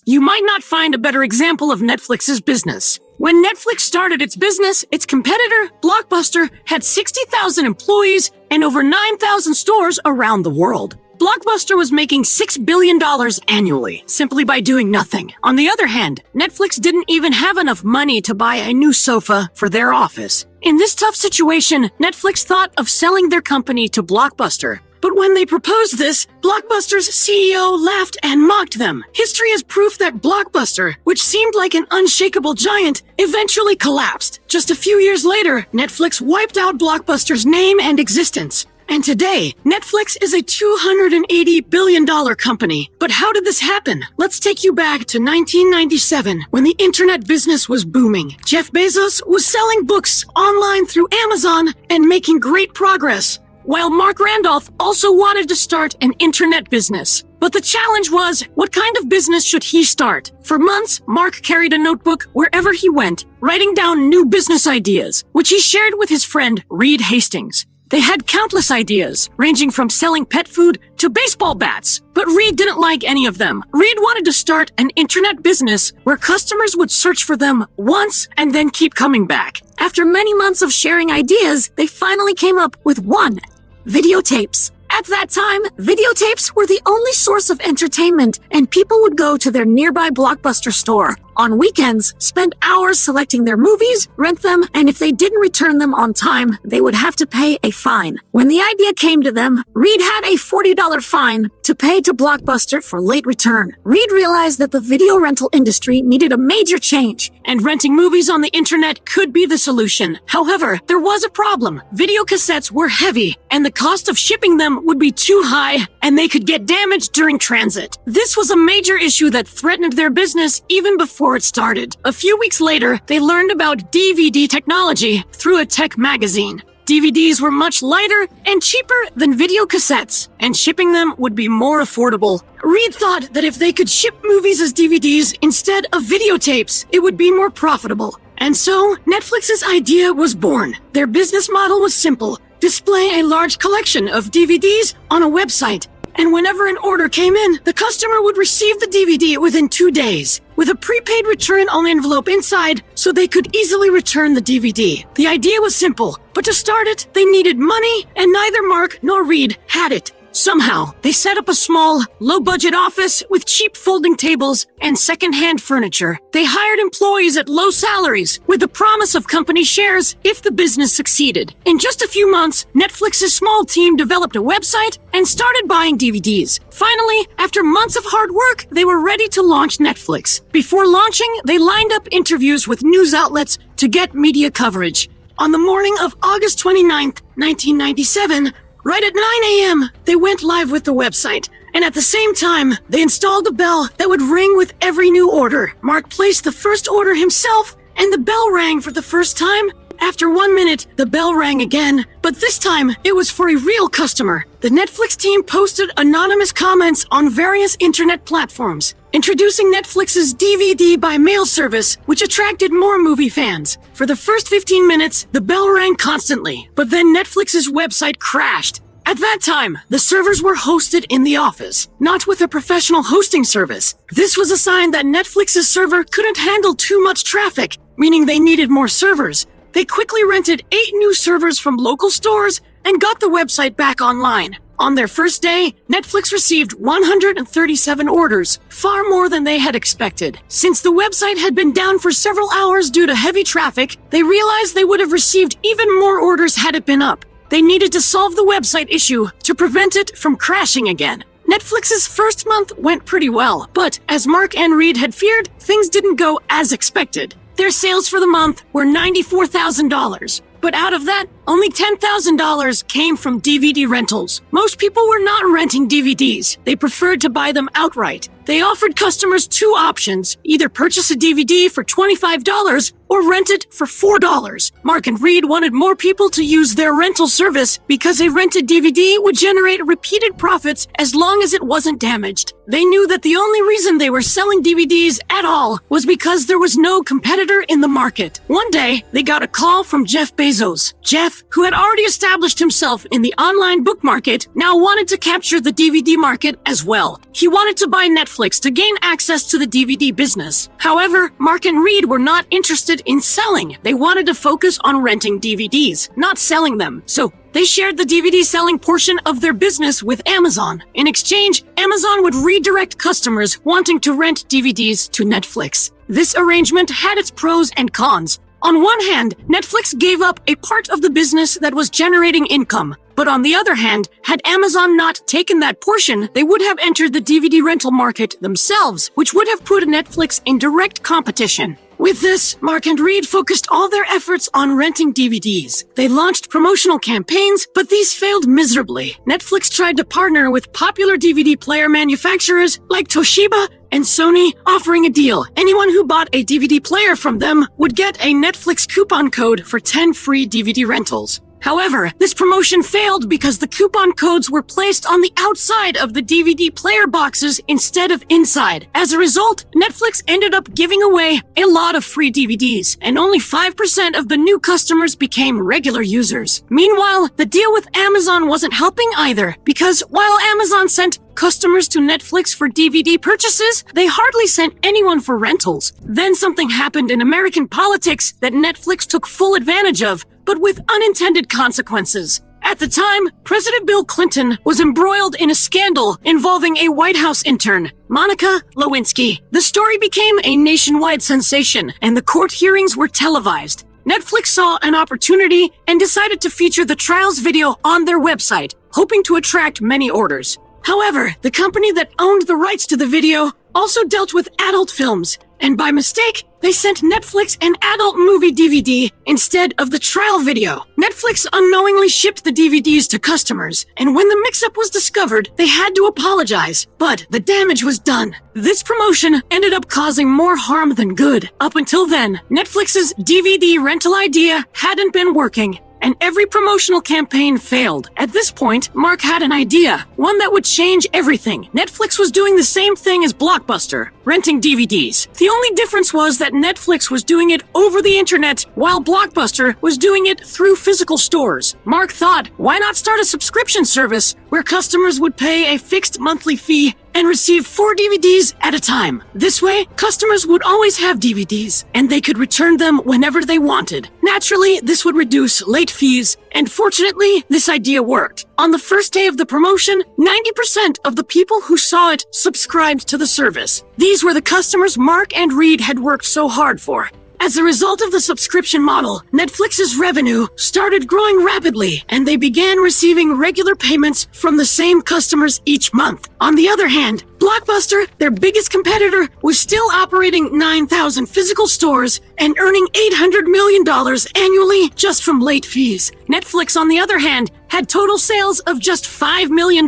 You might not find a better example of Netflix's business. When Netflix started its business, its competitor, Blockbuster, had 60,000 employees and over 9,000 stores around the world. Blockbuster was making $6 billion annually, simply by doing nothing. On the other hand, Netflix didn't even have enough money to buy a new sofa for their office. In this tough situation, Netflix thought of selling their company to Blockbuster. But when they proposed this, Blockbuster's CEO laughed and mocked them. History is proof that Blockbuster, which seemed like an unshakable giant, eventually collapsed. Just a few years later, Netflix wiped out Blockbuster's name and existence. And today, Netflix is a $280 billion company. But how did this happen? Let's take you back to 1997, when the internet business was booming. Jeff Bezos was selling books online through Amazon and making great progress, while Mark Randolph also wanted to start an internet business. But the challenge was, what kind of business should he start? For months, Mark carried a notebook wherever he went, writing down new business ideas, which he shared with his friend Reed Hastings. They had countless ideas, ranging from selling pet food to baseball bats. But Reed didn't like any of them. Reed wanted to start an internet business where customers would search for them once and then keep coming back. After many months of sharing ideas, they finally came up with one: videotapes. At that time, videotapes were the only source of entertainment, and people would go to their nearby Blockbuster store on weekends, spend hours selecting their movies, rent them, and if they didn't return them on time, they would have to pay a fine. When the idea came to them, Reed had a $40 fine to pay to Blockbuster for late return. Reed realized that the video rental industry needed a major change, and renting movies on the internet could be the solution. However, there was a problem. Video cassettes were heavy, and the cost of shipping them would be too high, and they could get damaged during transit. This was a major issue that threatened their business even before it started. A few weeks later, they learned about DVD technology through a tech magazine. DVDs were much lighter and cheaper than video cassettes, and shipping them would be more affordable. Reed thought that if they could ship movies as DVDs instead of videotapes, it would be more profitable. And so, Netflix's idea was born. Their business model was simple: display a large collection of DVDs on a website, and whenever an order came in, the customer would receive the DVD within 2 days, with a prepaid return on envelope inside so they could easily return the DVD. The idea was simple, but to start it, they needed money, and neither Mark nor Reed had it. Somehow, they set up a small, low-budget office with cheap folding tables and second-hand furniture. They hired employees at low salaries with the promise of company shares if the business succeeded. In just a few months, Netflix's small team developed a website and started buying DVDs. Finally, after months of hard work, they were ready to launch Netflix. Before launching, they lined up interviews with news outlets to get media coverage. On the morning of August 29th, 1997, right at 9 a.m., they went live with the website, and at the same time, they installed a bell that would ring with every new order. Mark placed the first order himself, and the bell rang for the first time. After 1 minute, the bell rang again, but this time, it was for a real customer. The Netflix team posted anonymous comments on various internet platforms, introducing Netflix's DVD by mail service, which attracted more movie fans. For the first 15 minutes, the bell rang constantly, but then Netflix's website crashed. At that time, the servers were hosted in the office, not with a professional hosting service. This was a sign that Netflix's server couldn't handle too much traffic, meaning they needed more servers. They quickly rented 8 new servers from local stores and got the website back online. On their first day, Netflix received 137 orders, far more than they had expected. Since the website had been down for several hours due to heavy traffic, they realized they would have received even more orders had it been up. They needed to solve the website issue to prevent it from crashing again. Netflix's first month went pretty well, but as Mark and Reed had feared, things didn't go as expected. Their sales for the month were $94,000. But out of that, only $10,000 came from DVD rentals. Most people were not renting DVDs. They preferred to buy them outright. They offered customers 2 options: either purchase a DVD for $25 or rent it for $4. Mark and Reed wanted more people to use their rental service because a rented DVD would generate repeated profits as long as it wasn't damaged. They knew that the only reason they were selling DVDs at all was because there was no competitor in the market. One day, they got a call from Jeff Bezos. Jeff Jeff, who had already established himself in the online book market, now wanted to capture the DVD market as well. He wanted to buy Netflix to gain access to the DVD business. However, Mark and Reed were not interested in selling. They wanted to focus on renting DVDs, not selling them. So they shared the DVD selling portion of their business with Amazon. In exchange, Amazon would redirect customers wanting to rent DVDs to Netflix. This arrangement had its pros and cons. On one hand, Netflix gave up a part of the business that was generating income. But on the other hand, had Amazon not taken that portion, they would have entered the DVD rental market themselves, which would have put Netflix in direct competition. With this, Mark and Reed focused all their efforts on renting DVDs. They launched promotional campaigns, but these failed miserably. Netflix tried to partner with popular DVD player manufacturers like Toshiba and Sony, offering a deal. Anyone who bought a DVD player from them would get a Netflix coupon code for 10 free DVD rentals. However, this promotion failed because the coupon codes were placed on the outside of the DVD player boxes instead of inside. As a result, Netflix ended up giving away a lot of free DVDs, and only 5% of the new customers became regular users. Meanwhile, the deal with Amazon wasn't helping either, because while Amazon sent customers to Netflix for DVD purchases, they hardly sent anyone for rentals. Then something happened in American politics that Netflix took full advantage of, but with unintended consequences. At the time, President Bill Clinton was embroiled in a scandal involving a White House intern, Monica Lewinsky. The story became a nationwide sensation, and the court hearings were televised. Netflix saw an opportunity and decided to feature the trials video on their website, hoping to attract many orders. However, the company that owned the rights to the video also dealt with adult films, and by mistake, they sent Netflix an adult movie DVD instead of the trial video. Netflix unknowingly shipped the DVDs to customers, and when the mix-up was discovered, they had to apologize, but the damage was done. This promotion ended up causing more harm than good. Up until then, Netflix's DVD rental idea hadn't been working, and every promotional campaign failed. At this point, Mark had an idea, one that would change everything. Netflix was doing the same thing as Blockbuster, renting DVDs. The only difference was that Netflix was doing it over the internet, while Blockbuster was doing it through physical stores. Mark thought, why not start a subscription service where customers would pay a fixed monthly fee and receive 4 DVDs at a time. This way, customers would always have DVDs, and they could return them whenever they wanted. Naturally, this would reduce late fees, and fortunately, this idea worked. On the first day of the promotion, 90% of the people who saw it subscribed to the service. These were the customers Mark and Reed had worked so hard for. As a result of the subscription model, Netflix's revenue started growing rapidly, and they began receiving regular payments from the same customers each month. On the other hand, Blockbuster, their biggest competitor, was still operating 9,000 physical stores and earning $800 million annually just from late fees. Netflix, on the other hand, had total sales of just $5 million.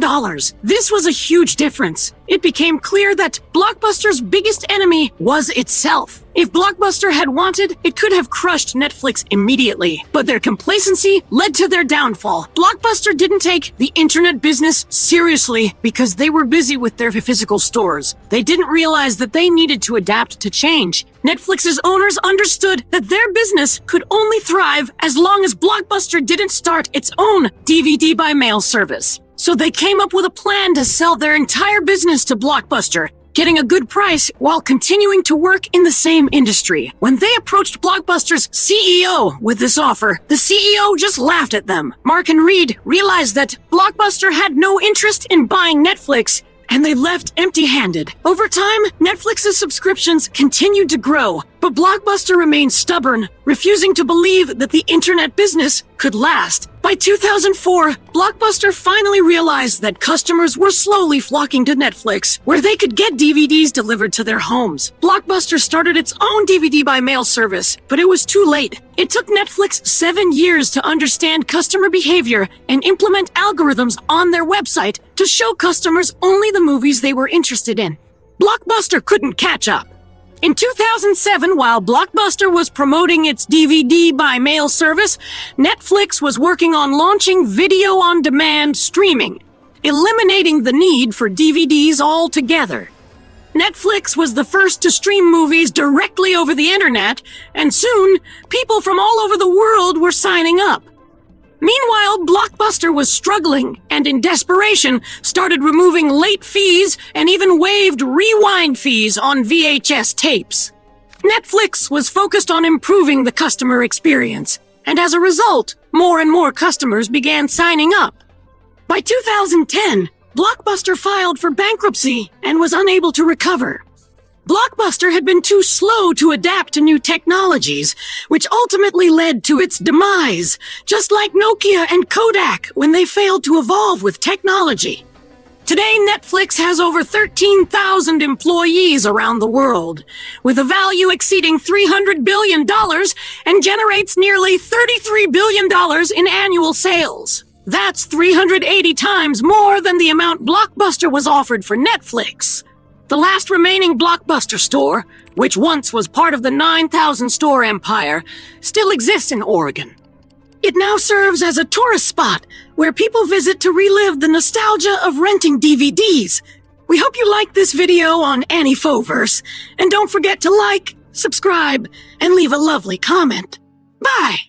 This was a huge difference. It became clear that Blockbuster's biggest enemy was itself. If Blockbuster had wanted, it could have crushed Netflix immediately, but their complacency led to their downfall. Blockbuster didn't take the internet business seriously because they were busy with their physical stores. They didn't realize that they needed to adapt to change. Netflix's owners understood that their business could only thrive as long as Blockbuster didn't start its own DVD by mail service. So they came up with a plan to sell their entire business to Blockbuster, getting a good price while continuing to work in the same industry. When they approached Blockbuster's CEO with this offer, the CEO just laughed at them. Mark and Reed realized that Blockbuster had no interest in buying Netflix, and they left empty-handed. Over time, Netflix's subscriptions continued to grow, but Blockbuster remained stubborn, refusing to believe that the internet business could last. By 2004, Blockbuster finally realized that customers were slowly flocking to Netflix, where they could get DVDs delivered to their homes. Blockbuster started its own DVD by mail service, but it was too late. It took Netflix 7 years to understand customer behavior and implement algorithms on their website to show customers only the movies they were interested in. Blockbuster couldn't catch up. In 2007, while Blockbuster was promoting its DVD by mail service, Netflix was working on launching video-on-demand streaming, eliminating the need for DVDs altogether. Netflix was the first to stream movies directly over the internet, and soon, people from all over the world were signing up. Meanwhile, Blockbuster was struggling and in desperation started removing late fees and even waived rewind fees on VHS tapes. Netflix was focused on improving the customer experience, and as a result, more and more customers began signing up. By 2010, Blockbuster filed for bankruptcy and was unable to recover. Blockbuster had been too slow to adapt to new technologies, which ultimately led to its demise, just like Nokia and Kodak when they failed to evolve with technology. Today, Netflix has over 13,000 employees around the world, with a value exceeding $300 billion and generates nearly $33 billion in annual sales. That's 380 times more than the amount Blockbuster was offered for Netflix. The last remaining Blockbuster store, which once was part of the 9,000-store empire, still exists in Oregon. It now serves as a tourist spot where people visit to relive the nostalgia of renting DVDs. We hope you liked this video on AniFoverse, and don't forget to like, subscribe, and leave a lovely comment. Bye!